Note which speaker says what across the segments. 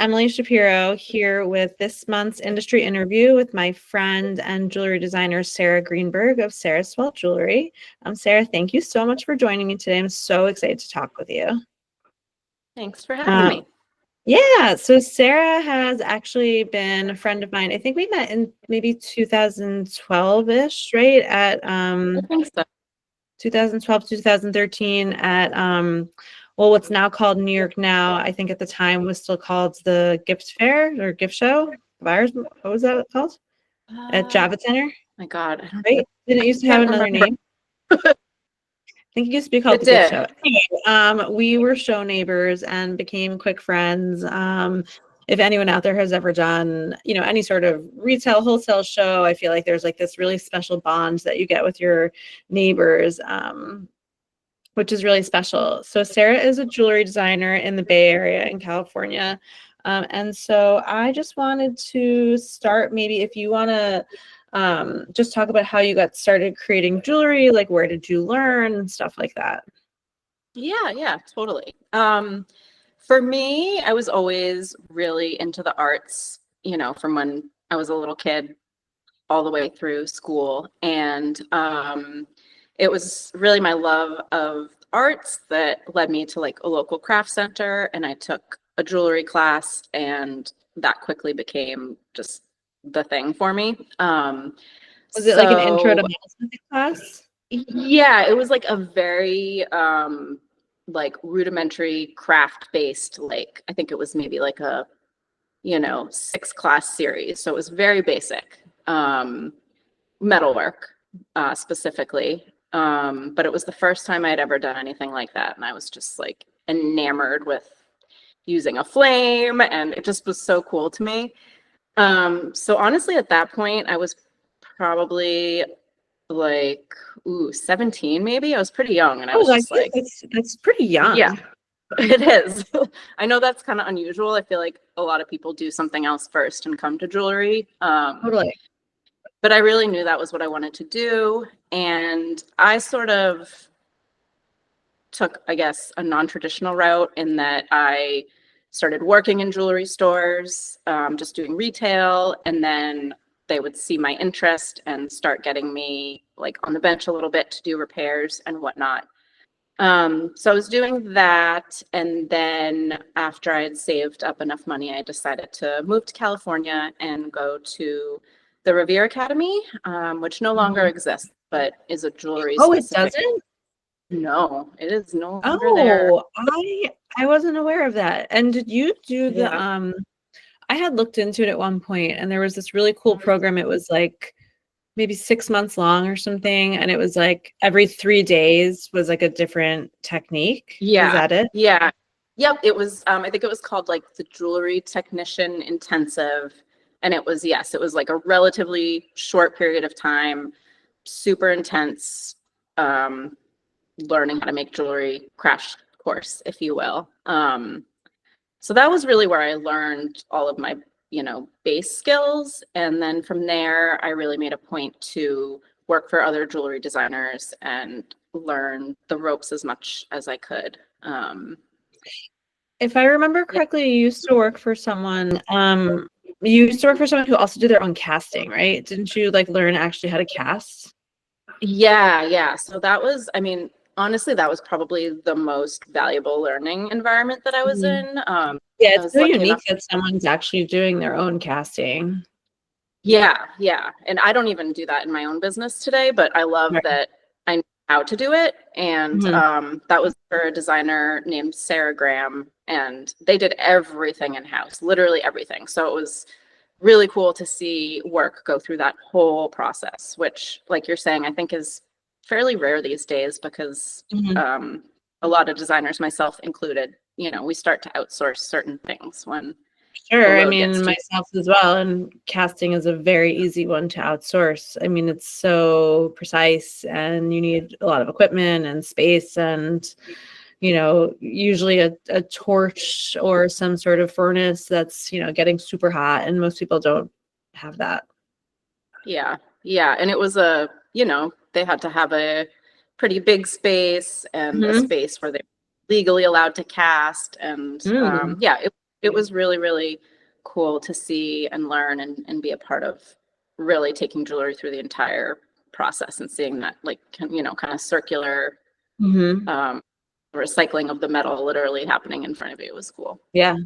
Speaker 1: Emilie Shapiro here with this month's industry interview with my friend and jewelry designer, Sarah Greenberg of Sarah Swell Jewelry. Sarah, thank you so much for joining me today. I'm so excited to talk with you.
Speaker 2: Thanks for having me.
Speaker 1: Yeah, so Sarah has actually been a friend of mine. I think we met in maybe 2012-ish, right? At
Speaker 2: I think so.
Speaker 1: 2012, 2013 at well, what's now called New York Now, I think at the time was still called the Gift Fair or Gift Show. What was that called? At Javits Center?
Speaker 2: My God.
Speaker 1: Right? Didn't it used to have another name? I think it used to be called the Gift Show. Anyway, we were show neighbors and became quick friends. If anyone out there has ever done, any sort of retail wholesale show, I feel like there's like this really special bond that you get with your neighbors, which is really special. So Sarah is a jewelry designer in the Bay Area in California. And so I just wanted to start, maybe if you want to just talk about how you got started creating jewelry, like where did you learn and stuff like that.
Speaker 2: Yeah, totally. For me, I was always really into the arts, from when I was a little kid all the way through school. And it was really my love of arts that led me to like a local craft center, and I took a jewelry class, and that quickly became just the thing for me.
Speaker 1: Was it like an intro to metalsmithing class?
Speaker 2: Yeah, it was like a very like rudimentary craft-based, like I think it was maybe like a 6-class series, so it was very basic metalwork specifically. But it was the first time I'd ever done anything like that. And I was just like enamored with using a flame, and it just was so cool to me. So honestly, at that point, I was probably like, 17 maybe. I was pretty young, and I was just like,
Speaker 1: that's pretty young.
Speaker 2: Yeah, it is. I know that's kind of unusual. I feel like a lot of people do something else first and come to jewelry.
Speaker 1: Totally.
Speaker 2: But I really knew that was what I wanted to do. And I sort of took, I guess, a non-traditional route in that I started working in jewelry stores, just doing retail. And then they would see my interest and start getting me like on the bench a little bit to do repairs and whatnot. So I was doing that. And then after I had saved up enough money, I decided to move to California and go to the Revere Academy, which no longer exists, but is a jewelry.
Speaker 1: Oh, it doesn't?
Speaker 2: No, it is no longer there.
Speaker 1: Oh, I wasn't aware of that. And did you do the I had looked into it at one point, and there was this really cool program. It was like maybe 6 months long or something, and it was like every 3 days was like a different technique.
Speaker 2: Yeah.
Speaker 1: Is that it?
Speaker 2: Yeah. Yep. It was I think it was called like the Jewelry Technician Intensive. And it was, yes, it was like a relatively short period of time, super intense, learning how to make jewelry crash course, if you will. So that was really where I learned all of my, base skills. And then from there, I really made a point to work for other jewelry designers and learn the ropes as much as I could.
Speaker 1: If I remember correctly, you used to work for someone, you used to work for someone who also did their own casting, right? Didn't you like learn actually how to cast?
Speaker 2: Yeah. So that was, honestly, that was probably the most valuable learning environment that I was in.
Speaker 1: Yeah, it's so unique that someone's actually doing their own casting.
Speaker 2: Yeah. And I don't even do that in my own business today, but I love that I know how to do it. And that was for a designer named Sarah Graham, and they did everything in-house, literally everything. So it was really cool to see work go through that whole process, which, like you're saying, I think is fairly rare these days because a lot of designers, myself included, we start to outsource certain things when
Speaker 1: Sure. I mean, myself as well. And casting is a very easy one to outsource. I mean, it's so precise, and you need a lot of equipment and space, and, usually a torch or some sort of furnace that's, getting super hot. And most people don't have that.
Speaker 2: Yeah. And it was they had to have a pretty big space and a space where they're legally allowed to cast. And it was it was really, really cool to see and learn and be a part of really taking jewelry through the entire process and seeing that, like, you know, kind of circular recycling of the metal literally happening in front of you. It was cool.
Speaker 1: Yeah.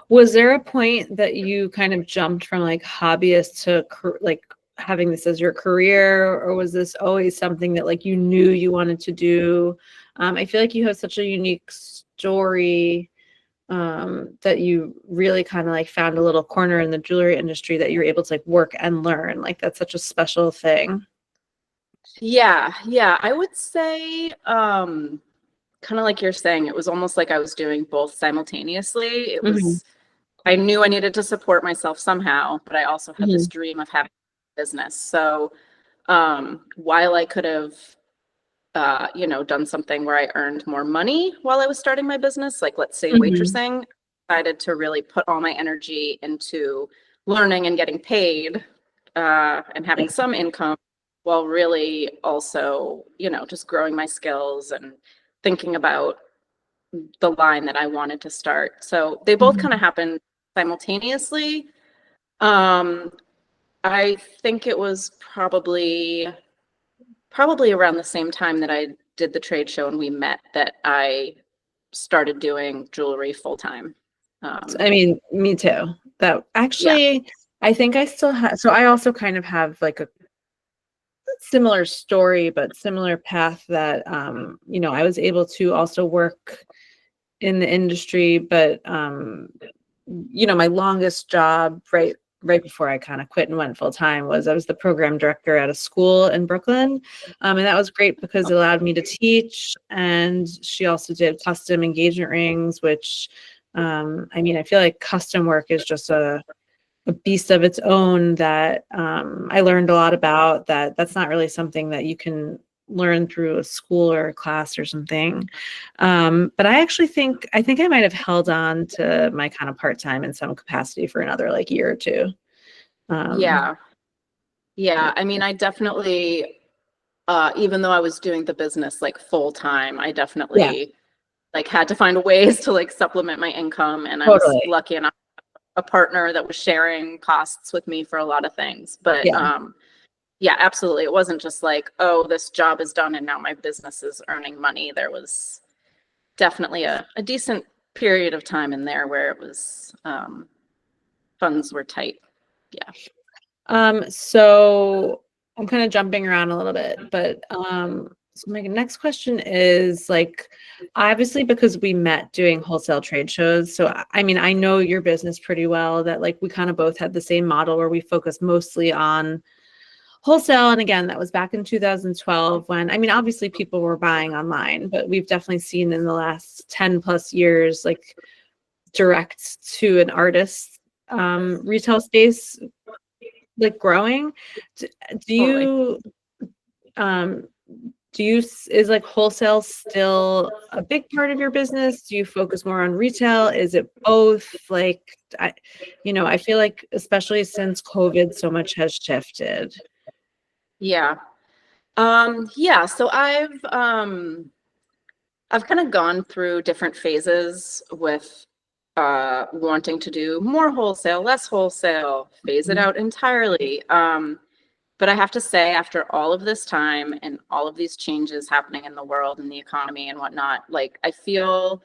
Speaker 1: Was there a point that you kind of jumped from like hobbyist to like having this as your career, or was this always something that like you knew you wanted to do? I feel like you have such a unique story, that you really kind of like found a little corner in the jewelry industry that you're able to like work and learn. Like that's such a special thing.
Speaker 2: Yeah, I would say kind of like you're saying, it was almost like I was doing both simultaneously. It
Speaker 1: Hmm.
Speaker 2: was, I knew I needed to support myself somehow, but I also had this
Speaker 1: Hmm.
Speaker 2: dream of having a business. So while I could have you know, done something where I earned more money while I was starting my business, like let's say
Speaker 1: Hmm.
Speaker 2: waitressing, I decided to really put all my energy into learning and getting paid and having some income, while really also, you know, just growing my skills and thinking about the line that I wanted to start. So they both kind of happened simultaneously. Um, I think it was probably around the same time that I did the trade show and we met that I started doing jewelry full time.
Speaker 1: I mean, me too. That
Speaker 2: Yeah.
Speaker 1: actually, I think I still have, so I also kind of have like a similar story, but similar path that, you know, I was able to also work in the industry, but, you know, my longest job right before I kind of quit and went full time was I was the program director at a school in Brooklyn. And that was great because it allowed me to teach. And she also did custom engagement rings, which, I mean, I feel like custom work is just a beast of its own that, I learned a lot about. That's not really something that you can learn through a school or a class or something. But I actually think I might have held on to my kind of part-time in some capacity for another like year or two. Um,
Speaker 2: Yeah. Yeah. I mean, I definitely, even though I was doing the business like full time, I
Speaker 1: yeah,
Speaker 2: definitely like had to find ways to like supplement my income. And I was
Speaker 1: totally.
Speaker 2: lucky enough a partner that was sharing costs with me for a lot of things. But
Speaker 1: Yeah.
Speaker 2: yeah, absolutely. It wasn't just like, oh, this job is done and now my business is earning money. There was definitely a decent period of time in there where it was funds were tight. Yeah.
Speaker 1: So I'm kind of jumping around a little bit, but so my next question is like, obviously because we met doing wholesale trade shows. So I mean, I know your business pretty well, that like we kind of both had the same model where we focused mostly on wholesale. And again, that was back in 2012 when, I mean, obviously people were buying online, but we've definitely seen in the last 10 plus years, like direct to an artist retail space like growing. D- Do
Speaker 2: Totally.
Speaker 1: you um is like wholesale still a big part of your business? Do you focus more on retail? Is it both? Like I, you know, I feel like especially since COVID, so much has shifted.
Speaker 2: Yeah. Yeah, so I've kind of gone through different phases with wanting to do more wholesale, less wholesale, phase it out entirely. But I have to say, after all of this time and all of these changes happening in the world and the economy and whatnot, like I feel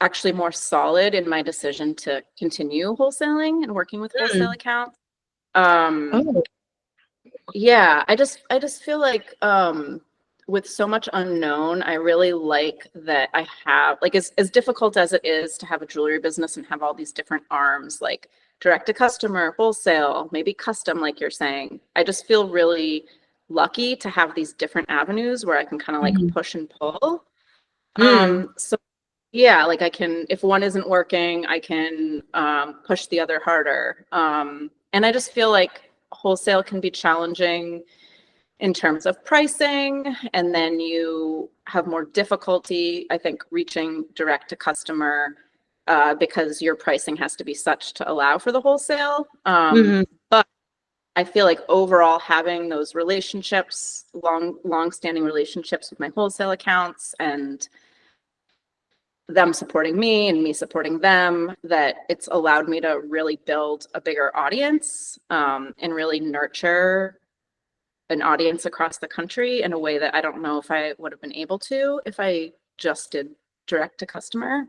Speaker 2: actually more solid in my decision to continue wholesaling and working with wholesale
Speaker 1: Mm.
Speaker 2: accounts. Um,
Speaker 1: Oh.
Speaker 2: yeah, I just feel like with so much unknown, I really like that I have like as difficult as it is to have a jewelry business and have all these different arms, like direct to customer, wholesale, maybe custom, like you're saying. I just feel really lucky to have these different avenues where I can kind of like
Speaker 1: Mhm.
Speaker 2: push and pull.
Speaker 1: Mm.
Speaker 2: So yeah, like I can, if one isn't working, I can push the other harder. And I just feel like wholesale can be challenging in terms of pricing, and then you have more difficulty, I think, reaching direct to customer because your pricing has to be such to allow for the wholesale.
Speaker 1: Mhm.
Speaker 2: But I feel like overall having those relationships, long-standing relationships with my wholesale accounts and them supporting me and me supporting them, that it's allowed me to really build a bigger audience, and really nurture an audience across the country in a way that I don't know if I would have been able to if I just did direct to customer.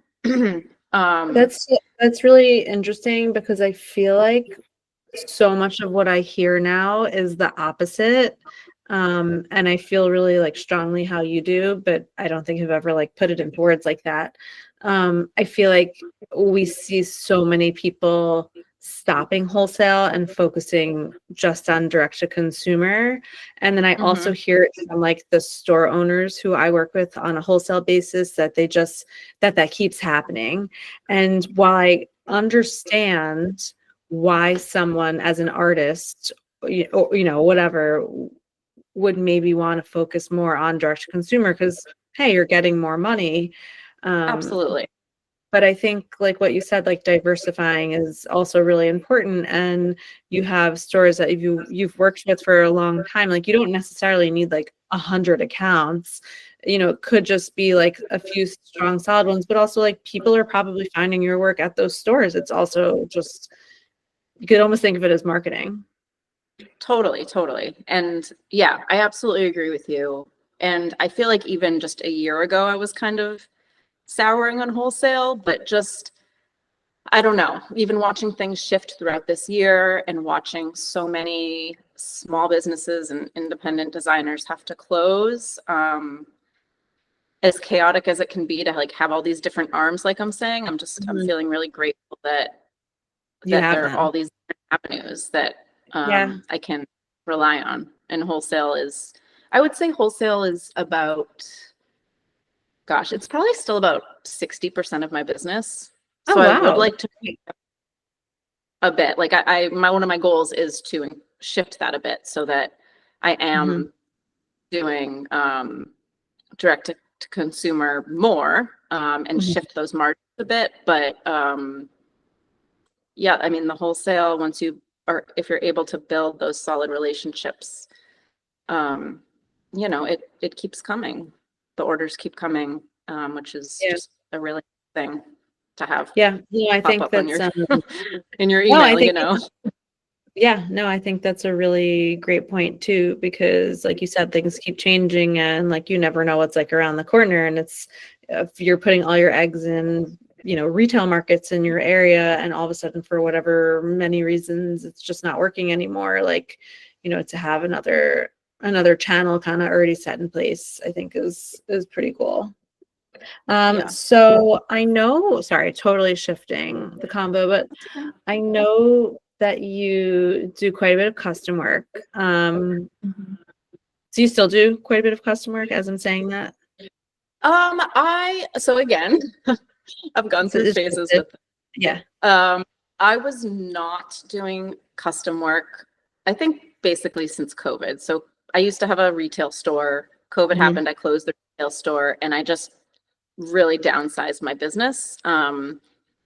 Speaker 1: That's really interesting, because I feel like so much of what I hear now is the opposite. And I feel really like strongly how you do, but I don't think I've ever like put it into words like that. I feel like we see so many people stopping wholesale and focusing just on direct to consumer. And then I also hear it from like the store owners who I work with on a wholesale basis, that they just, that keeps happening. And while I understand why someone as an artist, whatever, would maybe want to focus more on direct to consumer, because hey, you're getting more money.
Speaker 2: Absolutely.
Speaker 1: But I think like what you said, like diversifying is also really important. And you have stores that you've worked with for a long time, like you don't necessarily need like 100 accounts. It could just be like a few strong solid ones, but also like people are probably finding your work at those stores. It's also just, you could almost think of it as marketing.
Speaker 2: Totally. And yeah, I absolutely agree with you. And I feel like even just a year ago, I was kind of souring on wholesale, but just, I don't know, even watching things shift throughout this year and watching so many small businesses and independent designers have to close, as chaotic as it can be to like have all these different arms, like I'm saying, I'm feeling really grateful that there are all these avenues that I can rely on. And wholesale is, I would say wholesale is about, gosh, it's probably still about 60% of my business. So I would like to a bit, like one of my goals is to shift that a bit so that I am doing direct to consumer more, and shift those margins a bit. But yeah, I mean, the wholesale, if you're able to build those solid relationships, it keeps coming. The orders keep coming, which is just a really good thing to have.
Speaker 1: Yeah, I think that's
Speaker 2: in your email,
Speaker 1: I think that's a really great point too, because like you said, things keep changing, and like you never know what's like around the corner. And it's, if you're putting all your eggs in retail markets in your area, and all of a sudden for whatever many reasons it's just not working anymore, like to have another channel kind of already set in place, I think is pretty cool. So I know, sorry, totally shifting the combo, but I know that you do quite a bit of custom work. Do you still do quite a bit of custom work as I'm saying that?
Speaker 2: So again, I've gone through phases with it.
Speaker 1: Yeah.
Speaker 2: I was not doing custom work, I think basically since COVID. So I used to have a retail store. COVID happened, I closed the retail store, and I just really downsized my business.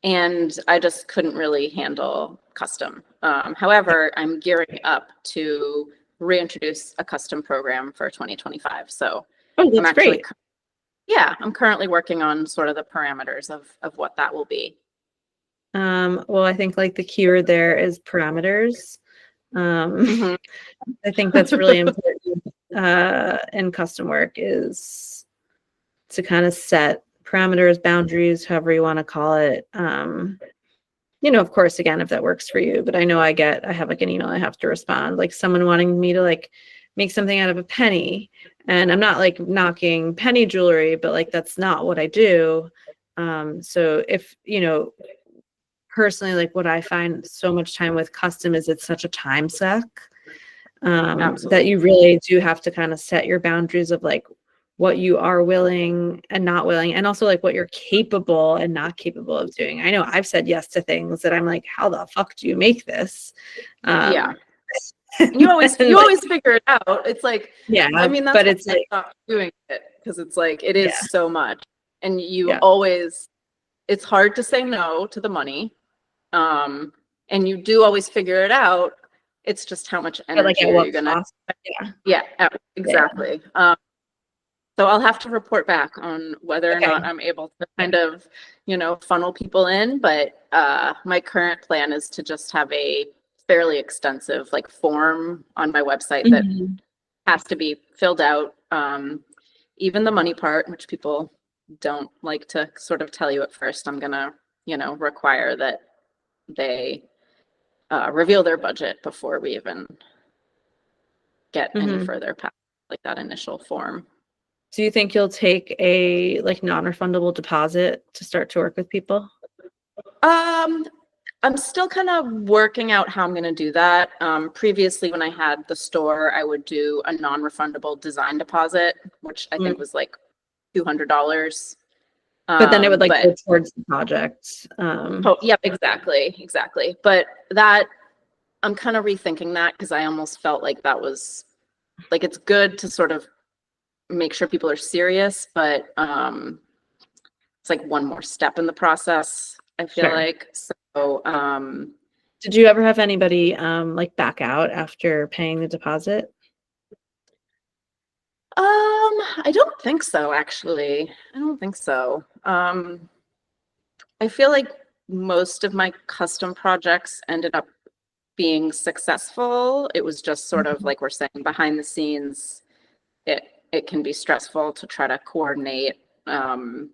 Speaker 2: And I just couldn't really handle custom. However, I'm gearing up to reintroduce a custom program for 2025. So
Speaker 1: that's great.
Speaker 2: I'm currently working on sort of the parameters of what that will be.
Speaker 1: Well, I think like the keyword there is parameters. I think that's really important in custom work, is to kind of set parameters, boundaries, however you want to call it. Of course, again, if that works for you, but I know I have like an email I have to respond, like someone wanting me to like make something out of a penny, and I'm not like knocking penny jewelry, but like that's not what I do. So if personally, like what I find so much time with custom is it's such a time suck, that you really do have to kind of set your boundaries of like what you are willing and not willing, and also like what you're capable and not capable of doing. I know I've said yes to things that I'm like, how the fuck do you make this?
Speaker 2: You always figure it out. It's like, I mean, that's
Speaker 1: but
Speaker 2: why
Speaker 1: it's like
Speaker 2: not doing it, because it's like it is so much, and you always, it's hard to say no to the money, and you do always figure it out. It's just how much energy you're gonna. Exactly. So I'll have to report back on whether or not I'm able to kind of, funnel people in. But my current plan is to just have a fairly extensive like form on my website that has to be filled out. Even the money part, which people don't like to sort of tell you at first, I'm gonna, require that they reveal their budget before we even get any further past like that initial form.
Speaker 1: Do you think you'll take a like non-refundable deposit to start to work with people?
Speaker 2: I'm still kind of working out how I'm going to do that. Previously, when I had the store, I would do a non-refundable design deposit, which I think was like $200.
Speaker 1: But then it would like go towards the project.
Speaker 2: Yep, exactly. But that I'm kind of rethinking that because I almost felt like that was like it's good to sort of make sure people are serious, but it's like one more step in the process, I feel like. So
Speaker 1: did you ever have anybody like back out after paying the deposit?
Speaker 2: I don't think so, actually. I don't think so. I feel like most of my custom projects ended up being successful. It was just sort of like we're saying behind the scenes, it can be stressful to try to coordinate and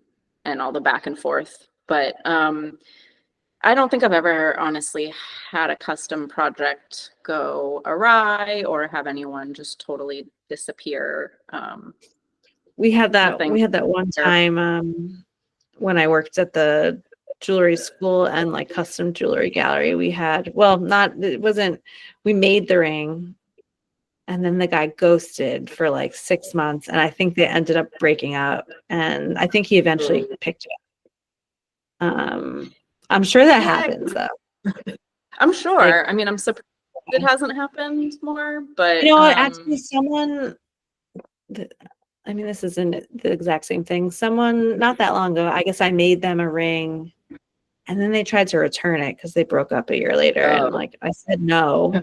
Speaker 2: all the back and forth. But I don't think I've ever honestly had a custom project go awry or have anyone just totally disappear.
Speaker 1: We had that one time when I worked at the jewelry school and like custom jewelry gallery. We made the ring and then the guy ghosted for like 6 months and I think they ended up breaking up and I think he eventually picked it up. I'm sure that happens though.
Speaker 2: I'm sure. Like, I mean, I'm surprised it hasn't happened more, but
Speaker 1: actually this isn't the exact same thing. Someone not that long ago, I guess I made them a ring and then they tried to return it because they broke up a year later. And like I said, no.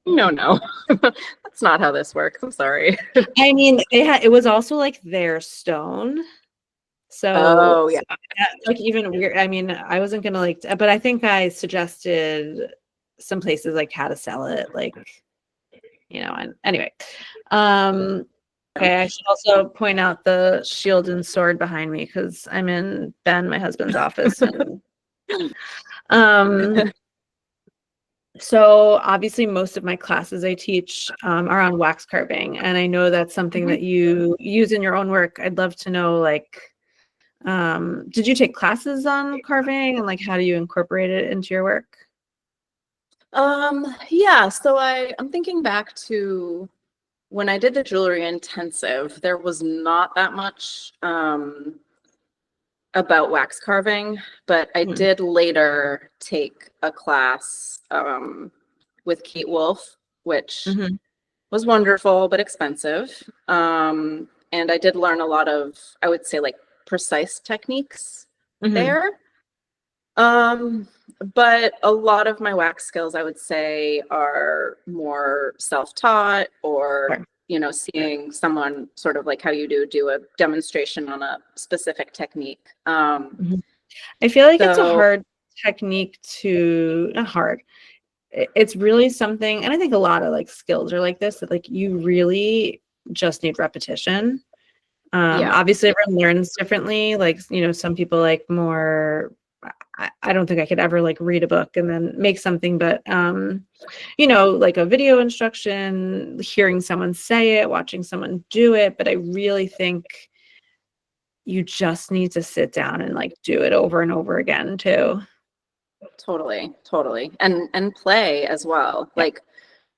Speaker 2: No. That's not how this works. I'm sorry.
Speaker 1: I mean, it was also like their stone. So like even weird. I mean, I wasn't gonna like, but I think I suggested some places like how to sell it, like, and anyway. Okay, I should also point out the shield and sword behind me because I'm in Ben, my husband's office. And, so obviously most of my classes I teach are on wax carving. And I know that's something that you use in your own work. I'd love to know, like, did you take classes on carving and like how do you incorporate it into your work?
Speaker 2: Yeah, so I'm thinking back to when I did the jewelry intensive, there was not that much about wax carving, but I did later take a class with Kate Wolf, which was wonderful but expensive. And I did learn a lot of, I would say, like precise techniques there. But a lot of my wax skills, I would say, are more self-taught or, seeing someone sort of like how you do a demonstration on a specific technique.
Speaker 1: I feel like it's a hard technique not hard. It's really something, and I think a lot of like skills are like this, that like you really just need repetition. Obviously everyone learns differently. Like, some people like more, I don't think I could ever like read a book and then make something, but like a video instruction, hearing someone say it, watching someone do it. But I really think you just need to sit down and like do it over and over again too.
Speaker 2: Totally. And play as well. Yeah. Like,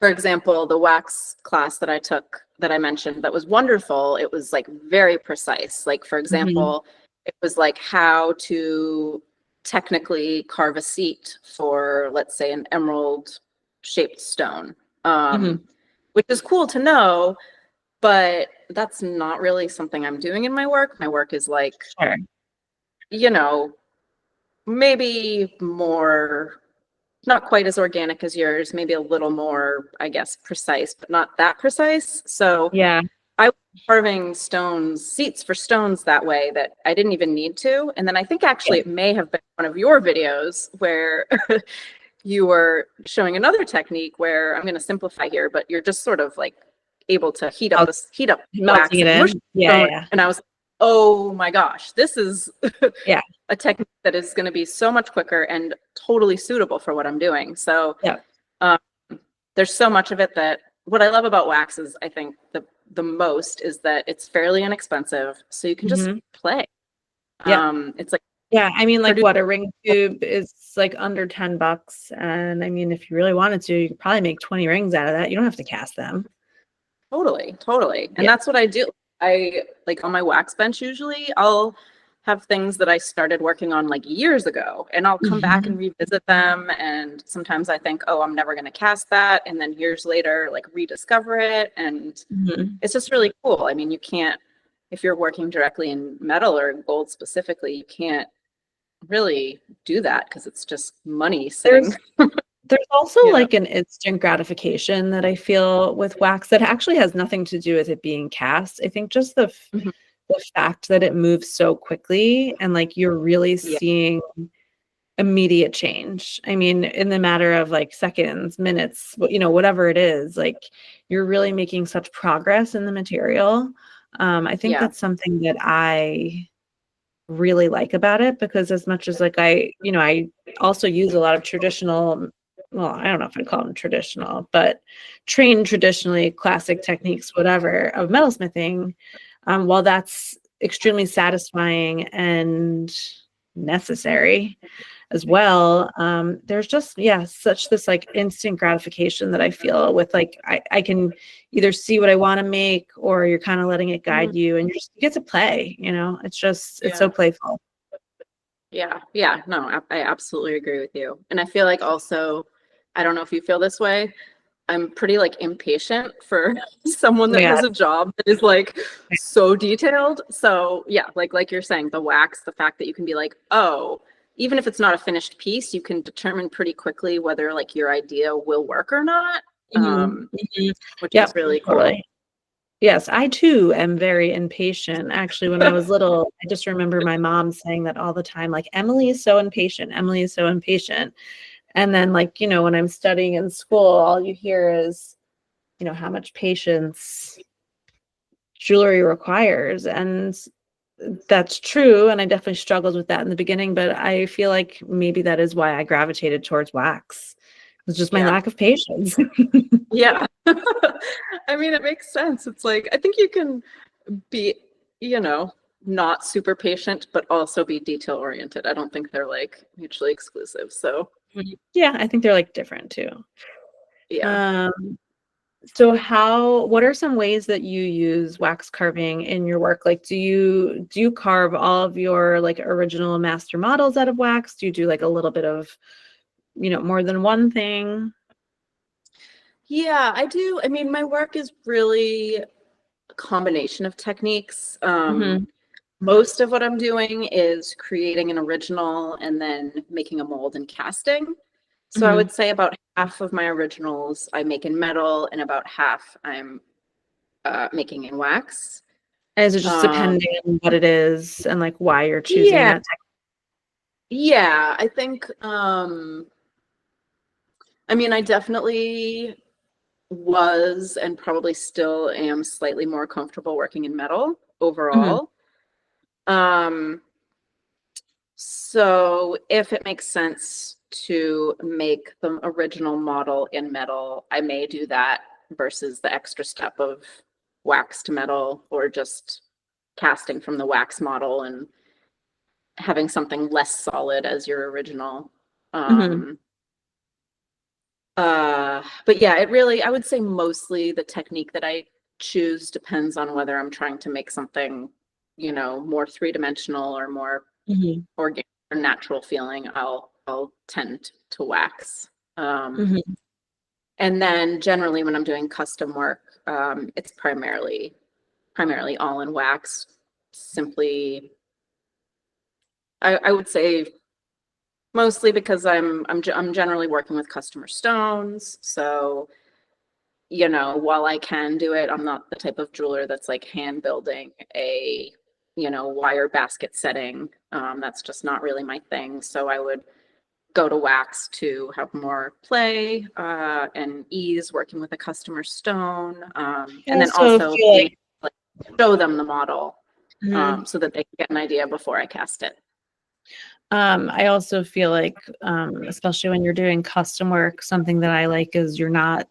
Speaker 2: for example, the wax class that I took that I mentioned that was wonderful. It was like very precise. Like, for example, it was like how to technically carve a seat for, let's say, an emerald shaped stone, which is cool to know, but that's not really something I'm doing in my work. My work is like, maybe more, not quite as organic as yours, maybe a little more, I guess, precise, but not that precise. So I was carving seats for stones that way that I didn't even need to. And then I think actually it may have been one of your videos where you were showing another technique where I'm going to simplify here, but you're just sort of like able to heat up wax
Speaker 1: melting it
Speaker 2: and mush
Speaker 1: in.
Speaker 2: the stone. And I was like, oh my gosh, this is a technique that is going to be so much quicker and totally suitable for what I'm doing. So there's so much of it that what I love about wax is, I think the most is that it's fairly inexpensive, so you can just play. It's like,
Speaker 1: I mean, like what, a ring tube is like under $10, and I mean, if you really wanted to, you could probably make 20 rings out of that. You don't have to cast them.
Speaker 2: Totally. And that's what I do. I like on my wax bench, usually I'll have things that I started working on like years ago, and I'll come back and revisit them. And sometimes I think, oh, I'm never going to cast that. And then years later, like rediscover it. And it's just really cool. I mean, you can't, if you're working directly in metal or gold specifically, you can't really do that because it's just money sitting.
Speaker 1: There's also like an instant gratification that I feel with wax that actually has nothing to do with it being cast. I think just the fact that it moves so quickly and like you're really seeing immediate change. I mean, in the matter of like seconds, minutes, whatever it is, like you're really making such progress in the material. I think that's something that I really like about it, because as much as like I also use a lot of traditional, well, I don't know if I'd call them traditional, but trained traditionally, classic techniques, whatever, of metalsmithing. While that's extremely satisfying and necessary as well, there's just such this like instant gratification that I feel with like I can either see what I want to make, or you're kind of letting it guide you, and you get to play. It's just it's so playful.
Speaker 2: No, I absolutely agree with you. And I feel like also, I don't know if you feel this way, I'm pretty like impatient for someone that has a job that is like so detailed. So like you're saying, the wax, the fact that you can be like, oh, even if it's not a finished piece, you can determine pretty quickly whether like your idea will work or not, which is really cool.
Speaker 1: Totally. Yes, I too am very impatient. Actually, when I was little, I just remember my mom saying that all the time, like, Emily is so impatient. Emily is so impatient. And then like, when I'm studying in school, all you hear is, how much patience jewelry requires. And that's true. And I definitely struggled with that in the beginning, but I feel like maybe that is why I gravitated towards wax. It's just my lack of patience.
Speaker 2: I mean, it makes sense. It's like, I think you can be, not super patient, but also be detail oriented. I don't think they're like mutually exclusive. So
Speaker 1: I think they're like different too. So what are some ways that you use wax carving in your work? Like, do you carve all of your like original master models out of wax? Do you do like a little bit of, more than one thing?
Speaker 2: Yeah, I do. I mean, my work is really a combination of techniques. Most of what I'm doing is creating an original and then making a mold and casting. So I would say about half of my originals I make in metal, and about half I'm making in wax.
Speaker 1: Is it just depending on what it is and like why you're choosing that technique?
Speaker 2: Yeah, I think, I mean, I definitely was and probably still am slightly more comfortable working in metal overall. So if it makes sense to make the original model in metal, I may do that versus the extra step of wax to metal, or just casting from the wax model and having something less solid as your original. But yeah, it really, I would say mostly the technique that I choose depends on whether I'm trying to make something, more three-dimensional or more organic or natural feeling. I'll tend to wax. And then generally when I'm doing custom work, it's primarily all in wax. Simply, I would say mostly because I'm generally working with customer stones. So, you know, while I can do it, I'm not the type of jeweler that's like hand building a, you know, wire basket setting. That's just not really my thing. So I would go to wax to have more play and ease working with a customer stone. And then also
Speaker 1: feel
Speaker 2: being like show them the model
Speaker 1: Mhm.
Speaker 2: so that they can get an idea before I cast it.
Speaker 1: I also feel like, especially when you're doing custom work, something that I like is you're not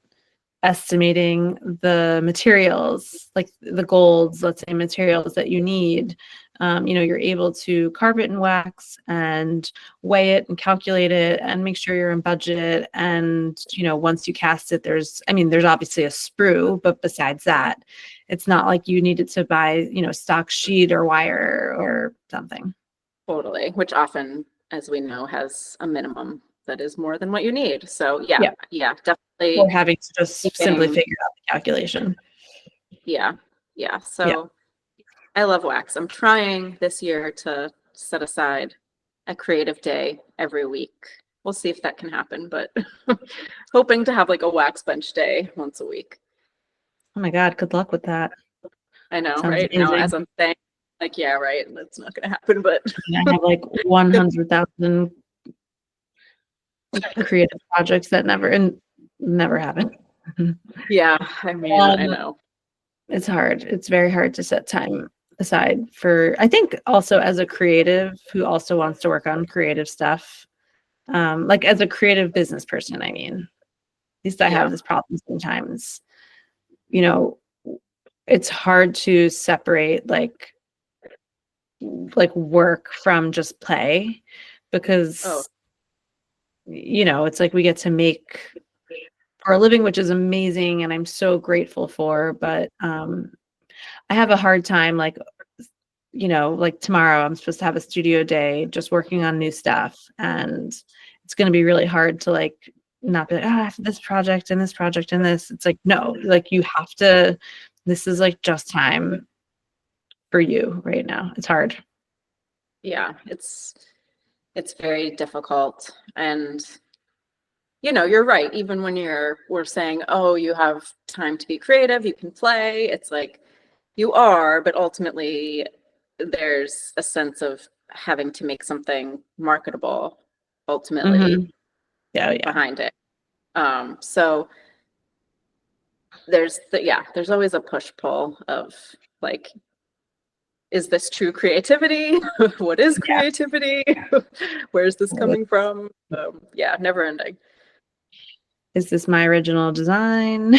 Speaker 1: estimating the materials, like the golds, let's say materials that you need. You know, you're able to carve it in wax and weigh it and calculate it and make sure you're in budget. And, you know, once you cast it, there's obviously a sprue, but besides that, it's not like you needed to buy, you know, stock sheet or wire or something.
Speaker 2: Totally, which often, as we know, has a minimum that is more than what you need. So yeah, definitely.
Speaker 1: Or having to just simply
Speaker 2: keeping-
Speaker 1: figure out the calculation.
Speaker 2: Yeah. So I love wax. I'm trying this year to set aside a creative day every week. We'll see if that can happen, but hoping to have like a wax bench day once a week.
Speaker 1: Oh my God, good luck with that.
Speaker 2: I know,
Speaker 1: Sounds
Speaker 2: right? Now,
Speaker 1: amazing.
Speaker 2: as I'm saying, like, yeah, right, that's not going to happen, but
Speaker 1: I have like 100,000 creative projects that never happen.
Speaker 2: yeah, I mean, I know.
Speaker 1: It's hard. It's very hard to set time aside for, I think also as a creative who also wants to work on creative stuff, like as a creative business person, I mean, at least I have this problem sometimes, you know, it's hard to separate like work from just play because you know, it's like we get to make our living, which is amazing and I'm so grateful for, but I have a hard time like, you know, like tomorrow I'm supposed to have a studio day just working on new stuff, and it's going to be really hard to like not be like, oh, I have this project and this project and this. It's like, no, like you have to, this is like just time for you right now. It's hard.
Speaker 2: Yeah, it's very difficult. And you know, you're right. Even when we're saying, oh, you have time to be creative, you can play, it's like you are, but ultimately there's a sense of having to make something marketable ultimately
Speaker 1: Yeah,
Speaker 2: behind it. So there's always a push-pull of like, is this true creativity? What is creativity? Where's this coming from? Yeah, never ending.
Speaker 1: Is this my original design?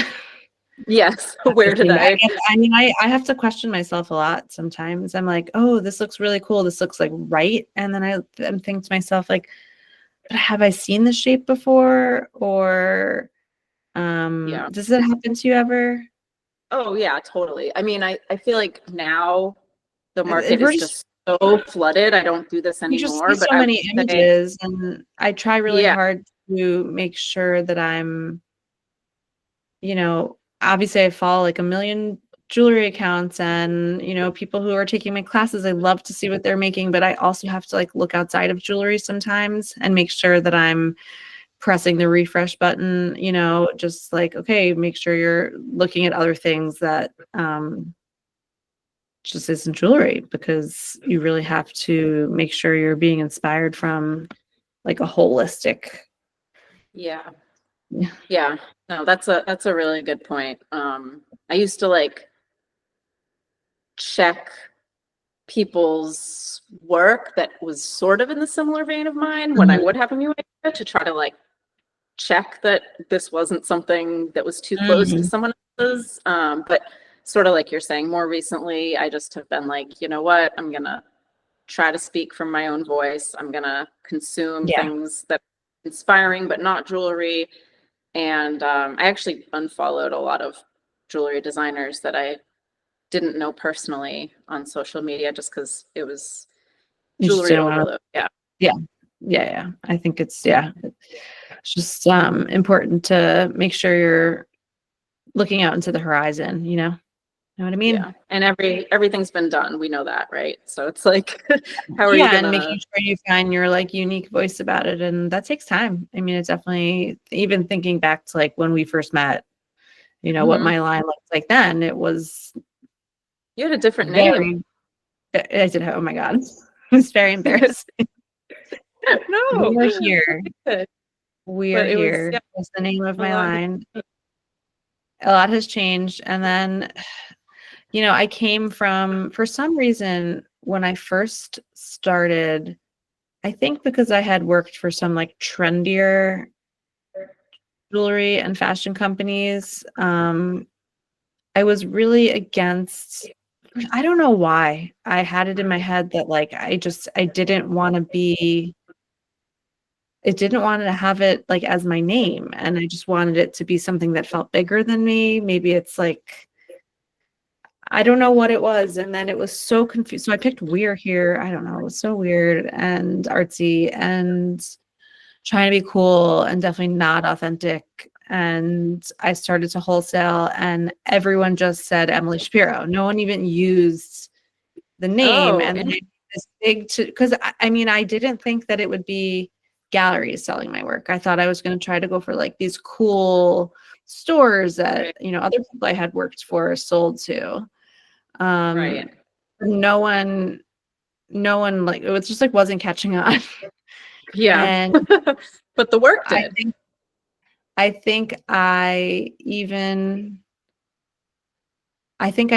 Speaker 2: Yes. Where did I?
Speaker 1: I mean, I have to question myself a lot sometimes. I'm like, oh, this looks really cool. This looks like right. And then I'm thinking to myself, like, but have I seen this shape before? Or does that happen to you ever?
Speaker 2: Oh yeah, totally. I mean, I feel like now the market
Speaker 1: We're
Speaker 2: is
Speaker 1: just
Speaker 2: just so flooded. I don't do this
Speaker 1: You just
Speaker 2: anymore,
Speaker 1: see
Speaker 2: but
Speaker 1: so
Speaker 2: I
Speaker 1: many
Speaker 2: would say,
Speaker 1: images, and I try really
Speaker 2: yeah,
Speaker 1: hard to make sure that I'm, you know, obviously I follow like a million jewelry accounts and, you know, people who are taking my classes. I love to see what they're making, but I also have to like look outside of jewelry sometimes and make sure that I'm pressing the refresh button, you know, just like, okay, make sure you're looking at other things that just isn't jewelry, because you really have to make sure you're being inspired from like a holistic.
Speaker 2: yeah,
Speaker 1: Yeah.
Speaker 2: yeah. No, that's a really good point. I used to like check people's work that was sort of in the similar vein of mine when I would have a new idea to try to like check that this wasn't something that was too close to
Speaker 1: Mhm.
Speaker 2: someone else's. But sort of like you're saying, more recently, I just have been like, you know what, I'm gonna try to speak from my own voice. I'm gonna consume
Speaker 1: Yeah.
Speaker 2: things that are inspiring, but not jewelry. And I actually unfollowed a lot of jewelry designers that I didn't know personally on social media just because it was
Speaker 1: You just
Speaker 2: jewelry
Speaker 1: didn't want to.
Speaker 2: overload. Yeah.
Speaker 1: Yeah. Yeah. I think it's it's just important to make sure you're looking out into the horizon, you know what I mean?
Speaker 2: Yeah. And everything's been done. We know that, right? So it's like, how are you
Speaker 1: Yeah, and making
Speaker 2: gonna?
Speaker 1: sure you find your like unique voice about it, and that takes time. I mean, it's definitely, even thinking back to like when we first met, you know, what my line looked like then. It was
Speaker 2: You had a different
Speaker 1: very,
Speaker 2: name.
Speaker 1: I did have, oh my God, it was very embarrassing.
Speaker 2: No.
Speaker 1: We're here.
Speaker 2: Good.
Speaker 1: We
Speaker 2: But
Speaker 1: are
Speaker 2: it was,
Speaker 1: here.
Speaker 2: yeah,
Speaker 1: That's the name of
Speaker 2: a
Speaker 1: my
Speaker 2: lot.
Speaker 1: line. A lot has changed. And then, you know, I came from, for some reason, when I first started, I think because I had worked for some like trendier jewelry and fashion companies, I was really against, I don't know why. I had it in my head that like I didn't want to be, it didn't want to have it like as my name, and I just wanted it to be something that felt bigger than me. Maybe it's like, I don't know what it was. And then it was so confused. So I picked We're Here. I don't know. It was so weird and artsy and trying to be cool and definitely not authentic. And I started to wholesale, and everyone just said Emilie Shapiro. No one even used the name.
Speaker 2: Oh,
Speaker 1: And then this big, because I mean, I didn't think that it would be galleries selling my work. I thought I was going to try to go for like these cool stores that, you know, other people I had worked for sold to.
Speaker 2: right.
Speaker 1: No one like, it was just like wasn't catching on.
Speaker 2: Yeah.
Speaker 1: And
Speaker 2: But the work did.
Speaker 1: I think I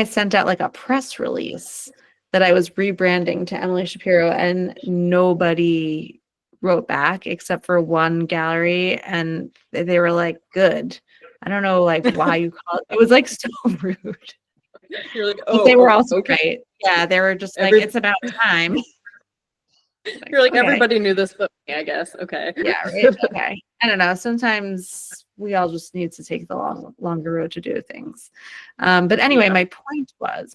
Speaker 1: sent out like a press release that I was rebranding to Emilie Shapiro, and nobody wrote back except for one gallery, and they were like, good. I don't know like why you called it. It was like so rude.
Speaker 2: You're like,
Speaker 1: But they were also
Speaker 2: okay.
Speaker 1: right. Yeah, they were just like, it's about time.
Speaker 2: You're like,
Speaker 1: okay.
Speaker 2: everybody knew this but me, I guess. Okay.
Speaker 1: Yeah, right. Okay. I don't know. Sometimes we all just need to take the longer road to do things. But anyway, my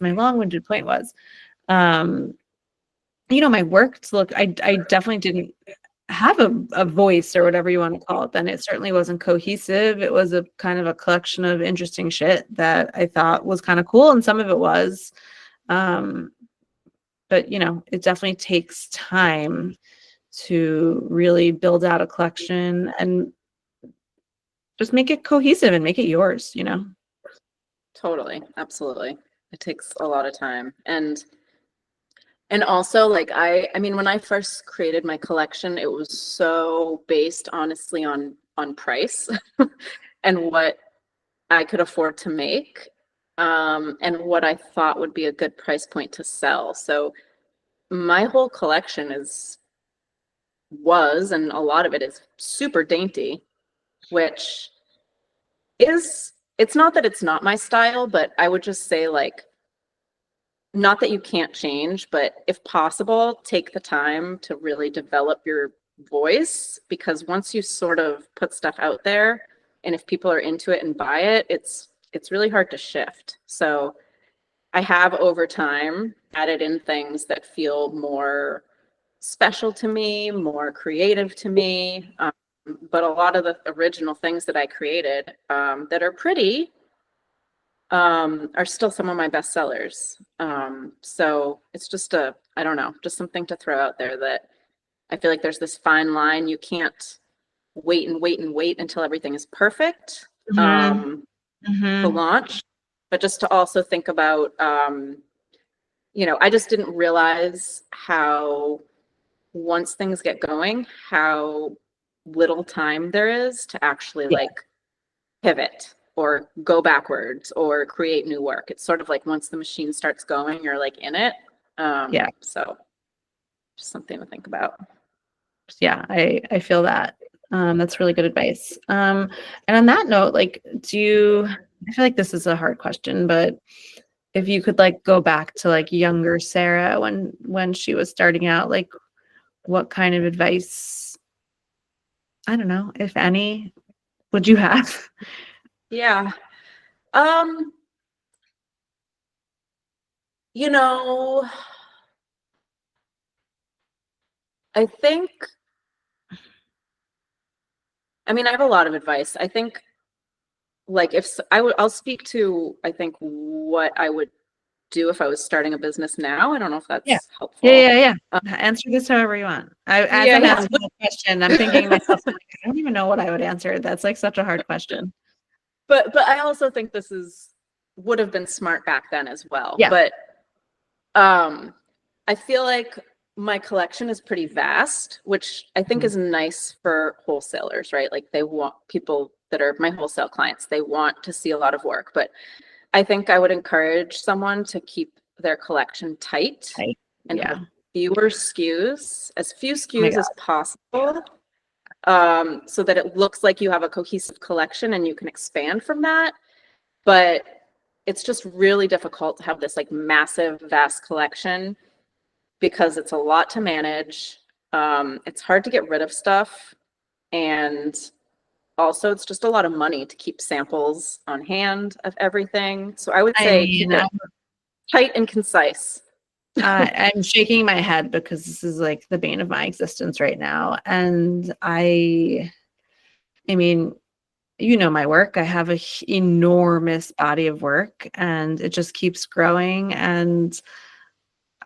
Speaker 1: long-winded point was, you know, my work to look, I definitely didn't have a voice or whatever you want to call it then. It certainly wasn't cohesive. It was a kind of a collection of interesting shit that I thought was kind of cool, and some of it was. But you know, it definitely takes time to really build out a collection and just make it cohesive and make it yours, you know?
Speaker 2: Totally. Absolutely. It takes a lot of time. And also like I mean when I first created my collection, it was so based honestly on price and what I could afford to make, and what I thought would be a good price point to sell. So my whole collection was, and a lot of it is super dainty, which it's not that it's not my style, but I would just say like, not that you can't change, but if possible, take the time to really develop your voice, because once you sort of put stuff out there and if people are into it and buy it, it's really hard to shift. So I have over time added in things that feel more special to me, more creative to me. But a lot of the original things that I created, that are pretty, are still some of my best sellers. So it's just I don't know, just something to throw out there that I feel like there's this fine line. You can't wait and wait and wait until everything is perfect, to launch, but just to also think about, you know, I just didn't realize how, once things get going, how little time there is to actually like pivot or go backwards or create new work. It's sort of like once the machine starts going, you're like in it. So just something to think about.
Speaker 1: Yeah, I feel that. That's really good advice. And on that note, like, I feel like this is a hard question, but if you could like go back to like younger Sarah when she was starting out, like what kind of advice, I don't know, if any, would you have?
Speaker 2: Yeah. You know, I think, I mean, I have a lot of advice. I think like I'll speak to, I think, what I would do if I was starting a business now. I don't know if
Speaker 1: Yeah.
Speaker 2: that's helpful.
Speaker 1: Yeah. Answer this however you want. As I'm asking the question, I'm thinking to myself, like, I don't even know what I would answer. That's like such a hard question.
Speaker 2: But I also think this would have been smart back then as well.
Speaker 1: Yeah.
Speaker 2: But I feel like my collection is pretty vast, which I think is nice for wholesalers, right? Like they want people that are my wholesale clients, they want to see a lot of work. But I think I would encourage someone to keep their collection tight and have fewer SKUs, as few SKUs as possible, so that it looks like you have a cohesive collection and you can expand from that. But it's just really difficult to have this like massive, vast collection because it's a lot to manage. It's hard to get rid of stuff. And also it's just a lot of money to keep samples on hand of everything. So I would say keep it tight and concise.
Speaker 1: I'm shaking my head because this is like the bane of my existence right now. And I mean, you know my work. I have an enormous body of work and it just keeps growing, and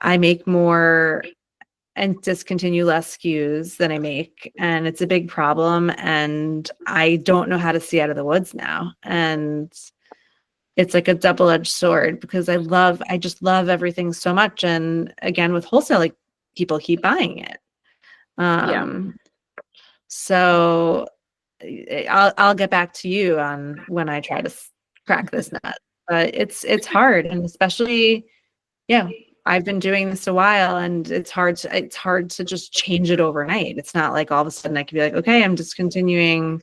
Speaker 1: I make more and discontinue less SKUs than I make, and it's a big problem, and I don't know how to see out of the woods now. And it's like a double-edged sword because I just love everything so much. And again, with wholesale, like people keep buying it. So I'll get back to you on when I try to crack this nut. But it's hard, and especially, I've been doing this a while, and it's hard to just change it overnight. It's not like all of a sudden I can be like, okay, I'm discontinuing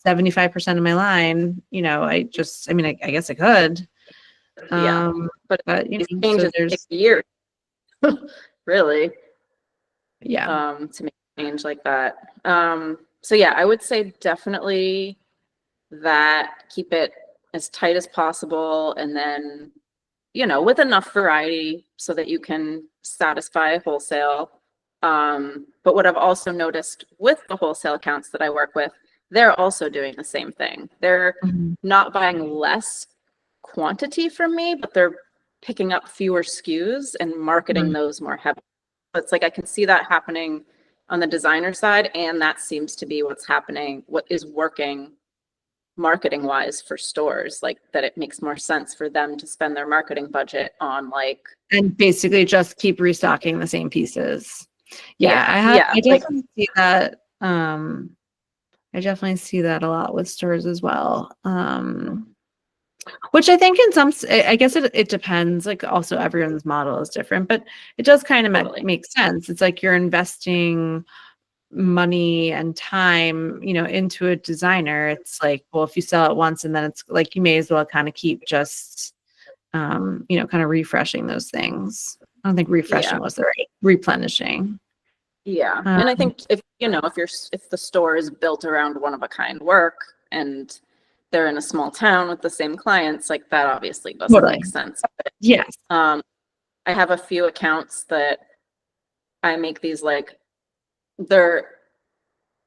Speaker 1: 75% of my line. I guess I could.
Speaker 2: But
Speaker 1: you know,
Speaker 2: changes take years, really. To make a change like that. So yeah, I would say definitely that keep it as tight as possible, and then, with enough variety so that you can satisfy wholesale. But what I've also noticed with the wholesale accounts that I work with, they're also doing the same thing. They're not buying less quantity from me, but they're picking up fewer SKUs and marketing those more heavily. So it's like I can see that happening on the designer side, and that seems to be what is working marketing wise for stores, like that it makes more sense for them to spend their marketing budget on
Speaker 1: and basically just keep restocking the same pieces. I definitely see that. I definitely see that a lot with stores as well. Which I think I guess it depends. Like also everyone's model is different, but it does kind of make sense. It's like you're investing money and time, into a designer. It's like, well, if you sell it once and then it's like, you may as well kind of keep just, kind of refreshing those things. I don't think refreshing was the right, replenishing.
Speaker 2: Yeah. And I think if the store is built around one of a kind work and they're in a small town with the same clients, like that obviously doesn't make sense. But,
Speaker 1: yes.
Speaker 2: I have a few accounts that I make these they're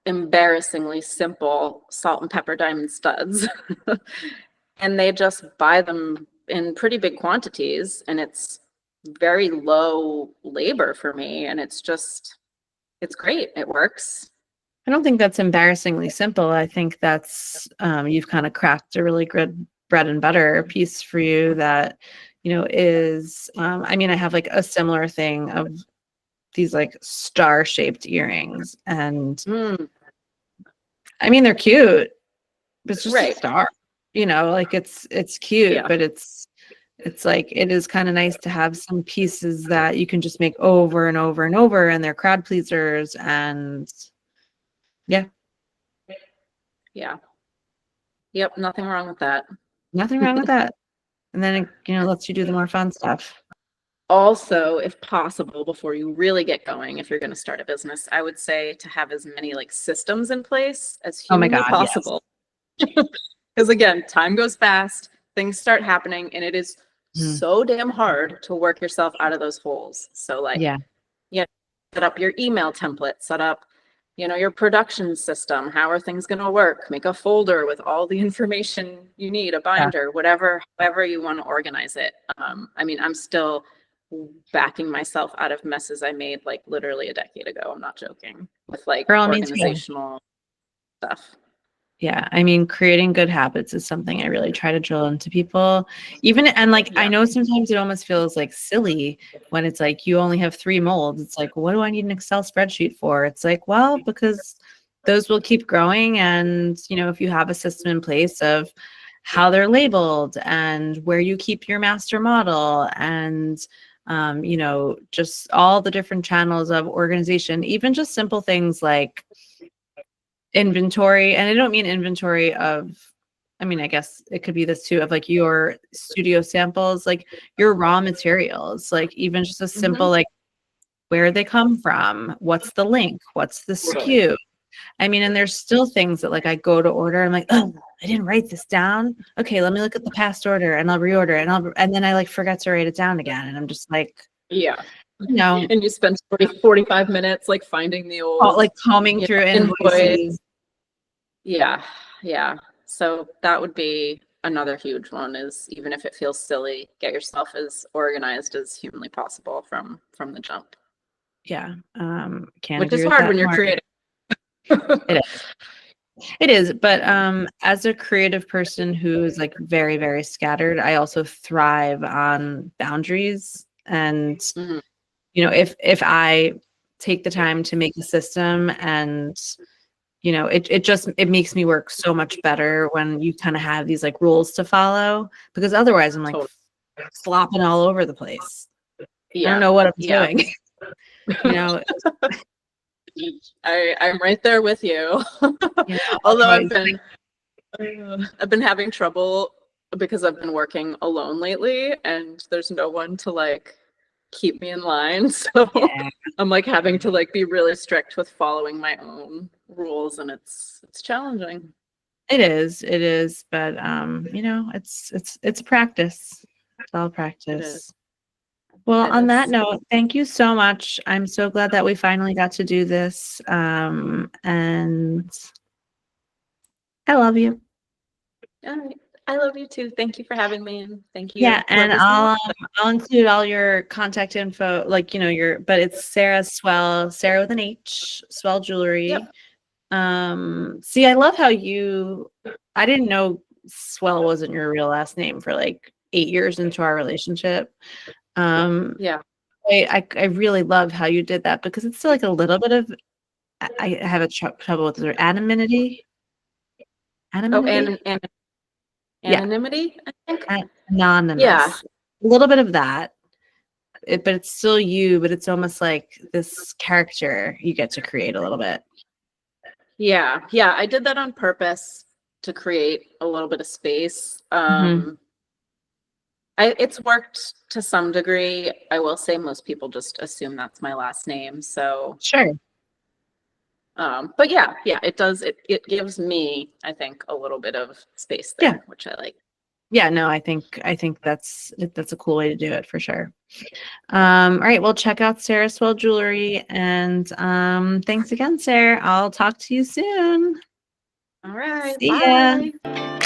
Speaker 2: embarrassingly simple salt and pepper diamond studs. And they just buy them in pretty big quantities, and it's very low labor for me, and it's great. It works.
Speaker 1: I don't think that's embarrassingly simple. I think that's you've kind of cracked a really good bread and butter piece for you that, is I have like a similar thing of these like star-shaped earrings, and they're cute, but it's just a star, like it's cute, but it's like, it is kind of nice to have some pieces that you can just make over and over and over, and they're crowd pleasers, and yep,
Speaker 2: nothing wrong with that.
Speaker 1: Nothing wrong with that. And then it lets you do the more fun stuff.
Speaker 2: Also, if possible, before you really get going, if you're going to start a business, I would say to have as many systems in place as humanly possible. Because again, time goes fast, things start happening, and it is so damn hard to work yourself out of those holes. So set up your email template, set up, your production system. How are things going to work? Make a folder with all the information you need, a binder, however you want to organize it. I'm still backing myself out of messes I made literally a decade ago. I'm not joking with organizational stuff.
Speaker 1: Yeah, I mean, creating good habits is something I really try to drill into people. Even and like I
Speaker 2: Yeah.
Speaker 1: know sometimes it almost feels like silly when it's like you only have 3 molds. It's like, what do I need an Excel spreadsheet for? It's like, well, because those will keep growing, and if you have a system in place of how they're labeled and where you keep your master model and just all the different channels of organization, even just simple things like inventory. And I don't mean inventory of, I mean, I guess it could be this too, of like your studio samples, like your raw materials, like even just a simple like where they come from, what's the link, what's the SKU. I mean, and there's still things that like I go to order, I'm like, oh, I didn't write this down. Okay, let me look at the past order and I'll reorder it, and then I like forget to write it down again, and I'm just like,
Speaker 2: Yeah. And you spend 45 minutes like finding the old,
Speaker 1: like combing through invoices.
Speaker 2: Yeah. So that would be another huge one, is even if it feels silly, get yourself as organized as humanly possible from the jump.
Speaker 1: Yeah. Can't
Speaker 2: Which
Speaker 1: agree
Speaker 2: is
Speaker 1: with
Speaker 2: hard
Speaker 1: that
Speaker 2: when you're
Speaker 1: more.
Speaker 2: creative.
Speaker 1: It is, but as a creative person who is like very, very scattered, I also thrive on boundaries. And if I take the time to make a system, and it makes me work so much better when you kind of have these like rules to follow, because otherwise I'm like flopping all over the place. I don't know what I'm doing.
Speaker 2: I'm right there with you. Although I've been having trouble because I've been working alone lately, and there's no one to like keep me in line. So I'm like having to like be really strict with following my own rules, and it's challenging.
Speaker 1: It is, but it's practice. It's all practice. Well, on that note, thank you so much. I'm so glad that we finally got to do this. And I love you.
Speaker 2: All right. I love you too. Thank you for having me, and thank you.
Speaker 1: Yeah, and I'll include all your contact info, like but it's Sarah with an H, Swell Jewelry.
Speaker 2: Yep.
Speaker 1: See, I love how I didn't know Swell wasn't your real last name for like 8 years into our relationship.
Speaker 2: Yeah.
Speaker 1: I really love how you did that, because it's still like a little bit of, I have a trouble with the anonymity.
Speaker 2: Anonymity, I think.
Speaker 1: Anonymous.
Speaker 2: Yeah.
Speaker 1: A little bit of that. But it's still you, but it's almost like this character you get to create a little bit.
Speaker 2: Yeah. I did that on purpose to create a little bit of space. It's worked to some degree. I will say most people just assume that's my last name. So
Speaker 1: sure.
Speaker 2: But yeah, it does. It gives me, I think, a little bit of space there, which I like.
Speaker 1: Yeah, no, I think that's a cool way to do it, for sure. All right, well, check out Sarah Swell Jewelry, and thanks again, Sarah. I'll talk to you soon.
Speaker 2: All right.
Speaker 1: See
Speaker 2: bye.
Speaker 1: ya.